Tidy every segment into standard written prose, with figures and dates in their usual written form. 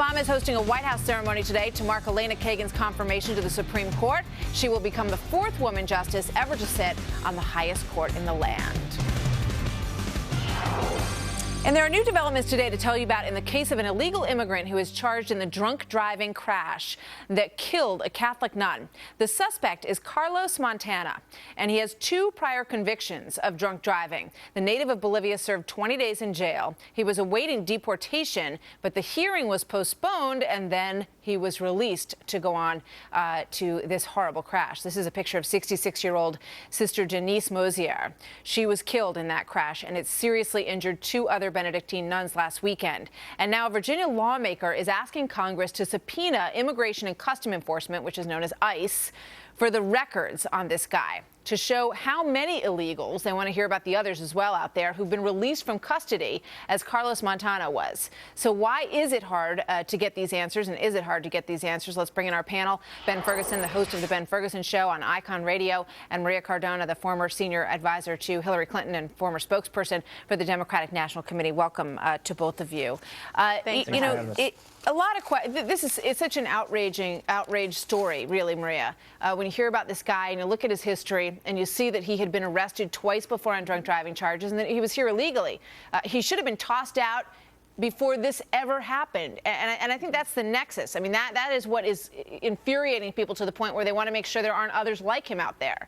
Obama is hosting a White House ceremony today to mark Elena Kagan's confirmation to the Supreme Court. She will become the fourth woman justice ever to sit on the highest court in the land. And there are new developments today to tell you about in the case of an illegal immigrant who is charged in the drunk driving crash that killed a Catholic nun. The suspect is Carlos Montana, and he has 2 prior convictions of drunk driving. The native of Bolivia served 20 days in jail. He was awaiting deportation, but the hearing was postponed, and then he was released to go on to this horrible crash. This is a picture of 66-year-old Sister Denise Mosier. She was killed in that crash, and it seriously injured 2 other Benedictine nuns last weekend. And now a Virginia lawmaker is asking Congress to subpoena Immigration and Customs Enforcement, which is known as ICE, for the records on this guy to show how many illegals, they want to hear about the others as well out there, who've been released from custody as Carlos Montana was. So why is it hard to get these answers, and is it hard to get these answers? Let's bring in our panel. Ben Ferguson, the host of the Ben Ferguson Show on Icon Radio, and Maria Cardona, the former senior advisor to Hillary Clinton and former spokesperson for the Democratic National Committee. Welcome to both of you. Thanks. A lot of it's such an outrage story, really, Maria. When you hear about this guy and you look at his history and you see that he had been arrested twice before on drunk driving charges and that he was here illegally, he should have been tossed out before this ever happened. And I think that's the nexus. I mean, that is what is infuriating people to the point where they want to make sure there aren't others like him out there.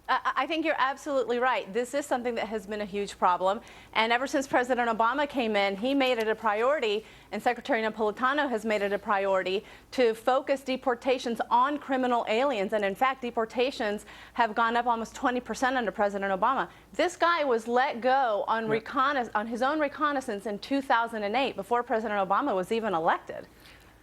I think you're absolutely right. This is something that has been a huge problem. And ever since President Obama came in, he made it a priority, and Secretary Napolitano has made it a priority to focus deportations on criminal aliens. And in fact, deportations have gone up almost 20% under President Obama. This guy was let go on his own reconnaissance in 2008, before President Obama was even elected.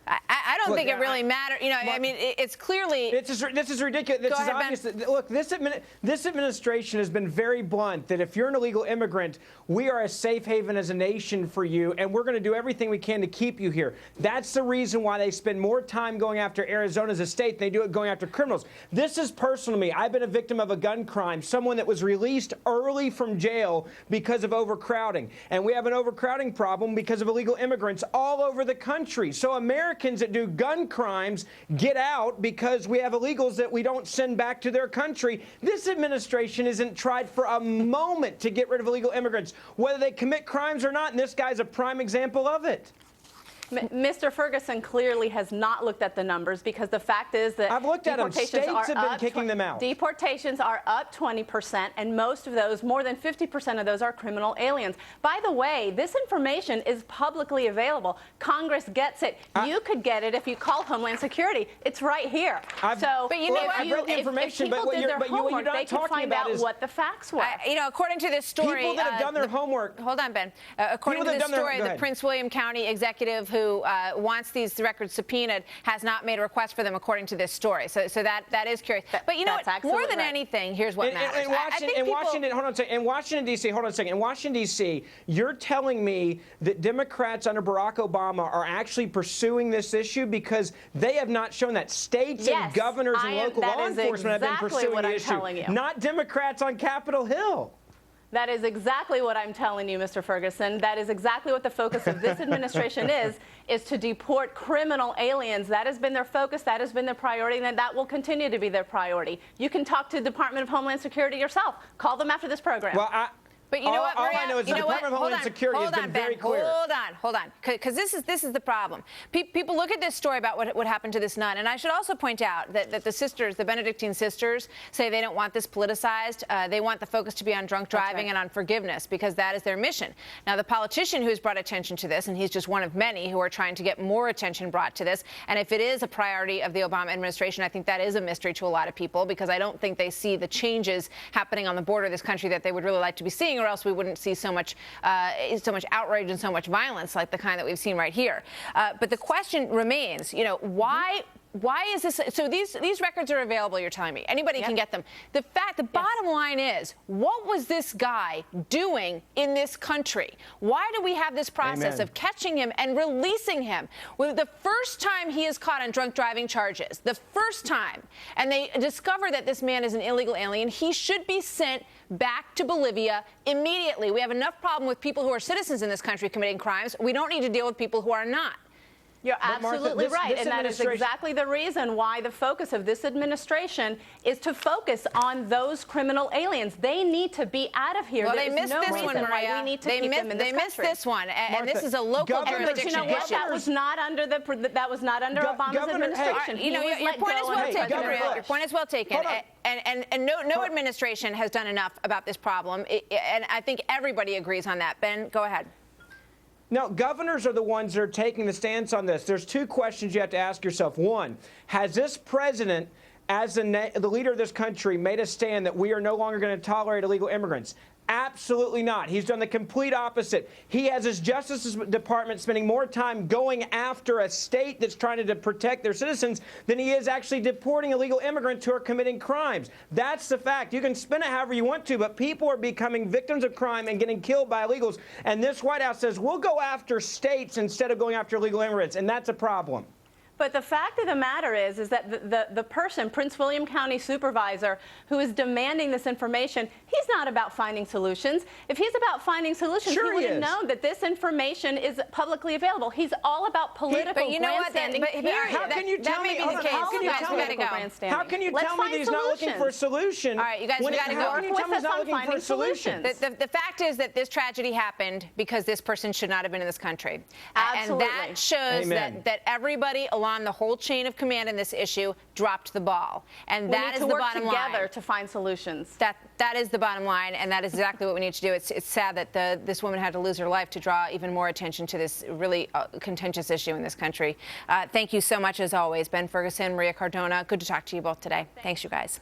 I don't think it really matters. You know, I mean, it's clearly... This is ridiculous. This is obvious. Look, this administration has been very blunt that if you're an illegal immigrant, we are a safe haven as a nation for you, and we're going to do everything we can to keep you here. That's the reason why they spend more time going after Arizona as a state than they do it going after criminals. This is personal to me. I've been a victim of a gun crime, someone that was released early from jail because of overcrowding. And we have an overcrowding problem because of illegal immigrants all over the country. So Americans that do gun crimes get out because we have illegals that we don't send back to their country. This administration isn't tried for a moment to get rid of illegal immigrants, whether they commit crimes or not, and this guy's a prime example of it. Mr. Ferguson clearly has not looked at the numbers, because the fact is that I've looked at them. States have been kicking them out. Deportations are up 20%, and most of those, more than 50% of those, are criminal aliens. By the way, this information is publicly available. Congress gets it. You could get it if you call Homeland Security. It's right here. But you know what? I've read the information, if people did their homework, they could find out what the facts were. You know, according to this story, people that have done their homework. Hold on, Ben. According to this story, the Prince William County executive who wants these records subpoenaed has not made a request for them, according to this story. So that is curious. But you know what? More than anything, here's what matters. In Washington, hold on a second. In Washington, D.C., hold on a second. In Washington, D.C., you're telling me that Democrats under Barack Obama are actually pursuing this issue because they have not shown that. States and governors and local law enforcement have been pursuing the issue, not Democrats on Capitol Hill. That is exactly what I'm telling you, Mr. Ferguson. That is exactly what the focus of this administration is to deport criminal aliens. That has been their focus. That has been their priority, and that will continue to be their priority. You can talk to the Department of Homeland Security yourself. Call them after this program. Well, but you know what, Maria? All I know is the Department of Homeland Security has been very clear. Hold on, because this is the problem. People look at this story about what happened to this nun, and I should also point out that the sisters, the Benedictine sisters, say they don't want this politicized. They want the focus to be on drunk driving and on forgiveness, because that is their mission. Now, the politician who has brought attention to this, and he's just one of many who are trying to get more attention brought to this, and if it is a priority of the Obama administration, I think that is a mystery to a lot of people, because I don't think they see the changes happening on the border of this country that they would really like to be seeing, or else we wouldn't see so much outrage and so much violence like the kind that we've seen right here. But the question remains, you know, why is this? So these records are available, you're telling me. Anybody can get them. The bottom line is, what was this guy doing in this country? Why do we have this process of catching him and releasing him? Well, the first time he is caught on drunk driving charges, the first time, and they discover that this man is an illegal alien, he should be sent back to Bolivia immediately. We have enough problem with people who are citizens in this country committing crimes. We don't need to deal with people who are not. You're But Martha, absolutely this right, and that is exactly the reason why the focus of this administration is to focus on those criminal aliens. They need to be out of here. Well, There they is missed no this reason one, why Maria. we need to keep them in this They missed country. this one, and Martha, this is a local jurisdiction But you know what? issue. That was not under Obama's administration. You know, your point is well taken, Maria. Your point is well taken. And no administration has done enough about this problem, and I think everybody agrees on that. Ben, go ahead. No, governors are the ones that are taking the stance on this. There's two questions you have to ask yourself. One, has this president, as the leader of this country, made a stand that we are no longer going to tolerate illegal immigrants? Absolutely not. He's done the complete opposite. He has his Justice Department spending more time going after a state that's trying to protect their citizens than he is actually deporting illegal immigrants who are committing crimes. That's the fact. You can spin it however you want to, but people are becoming victims of crime and getting killed by illegals. And this White House says, we'll go after states instead of going after illegal immigrants, and that's a problem. But the fact of the matter is that the person, Prince William County supervisor, who is demanding this information, he's not about finding solutions. If he's about finding solutions, he would have known that this information is publicly available. He's all about political but you know what? How can you tell me? How can you tell me that he's not looking for a solution? All right, you guys, we got to go. How can you tell me he's not looking for a solution? The fact is that this tragedy happened because this person should not have been in this country. Absolutely. And that shows that everybody along the whole chain of command in this issue dropped the ball. And that is the bottom line. We need to work together to find solutions. That is the bottom line, and that is exactly what we need to do. It's sad that this woman had to lose her life to draw even more attention to this really contentious issue in this country. Thank you so much, as always. Ben Ferguson, Maria Cardona, good to talk to you both today. Thanks, you guys.